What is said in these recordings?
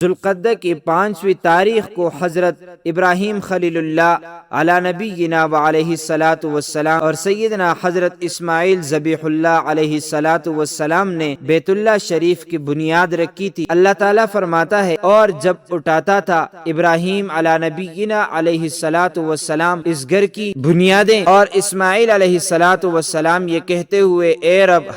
ذوالقعدہ کی 5ویں تاریخ کو حضرت ابراہیم خلیل اللہ علی نبینا و علیہ الصلاۃ والسلام اور سیدنا حضرت اسماعیل ذبیح اللہ علیہ الصلاۃ والسلام نے بیت اللہ شریف کی بنیاد رکھی تھی۔ اللہ تعالیٰ فرماتا ہے، اور جب اٹھاتا تھا ابراہیم علی نبینا علیہ الصلاۃ والسلام اس گھر کی بنیادیں، اور اسماعیل علیہ الصلاۃ والسلام یہ کہتے ہوئے، اے رب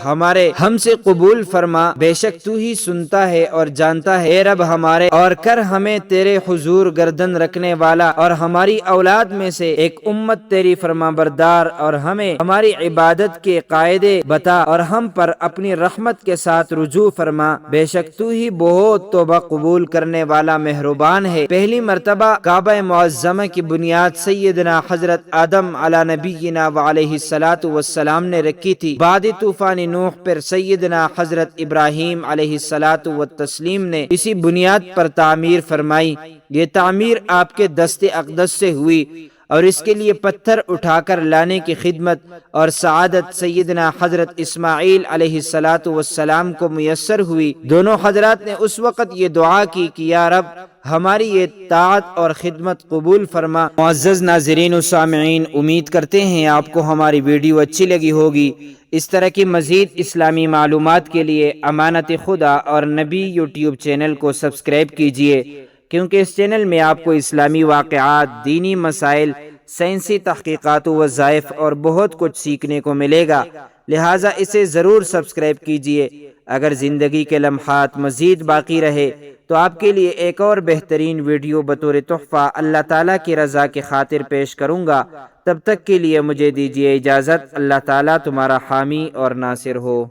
ہم سے قبول فرما، بے شک تو ہی سنتا ہے اور جانتا ہے، اے رب اور کر ہمیں تیرے حضور گردن رکھنے والا اور ہماری اولاد میں سے ایک امت تیری فرما بردار، اور ہمیں ہماری عبادت کے قاعدے بتا اور ہم پر اپنی رحمت کے ساتھ رجوع فرما، بے شک تو ہی بہت توبہ قبول کرنے والا مہربان ہے۔ پہلی مرتبہ کعبہ معظمہ کی بنیاد سیدنا حضرت آدم علی نبینا و علیہ الصلاۃ والسلام نے رکھی تھی۔ بعد طوفان نوح پر سیدنا حضرت ابراہیم علیہ الصلاۃ والتسلیم نے اسی بنیاد پر تعمیر فرمائی۔ یہ تعمیر آپ کے دست اقدس سے ہوئی، اور اس کے لیے پتھر اٹھا کر لانے کی خدمت اور سعادت سیدنا حضرت اسماعیل علیہ الصلاۃ والسلام کو میسر ہوئی۔ دونوں حضرات نے اس وقت یہ دعا کی کہ یا رب ہماری یہ طاعت اور خدمت قبول فرما۔ معزز ناظرین و سامعین، امید کرتے ہیں آپ کو ہماری ویڈیو اچھی لگی ہوگی۔ اس طرح کی مزید اسلامی معلومات کے لیے امانت خدا اور نبی یوٹیوب چینل کو سبسکرائب کیجیے، کیونکہ اس چینل میں آپ کو اسلامی واقعات، دینی مسائل، سائنسی تحقیقات و وظائف اور بہت کچھ سیکھنے کو ملے گا، لہٰذا اسے ضرور سبسکرائب کیجیے۔ اگر زندگی کے لمحات مزید باقی رہے تو آپ کے لیے ایک اور بہترین ویڈیو بطور تحفہ اللہ تعالیٰ کی رضا کی خاطر پیش کروں گا۔ تب تک کے لیے مجھے دیجیے اجازت۔ اللہ تعالیٰ تمہارا حامی اور ناصر ہو۔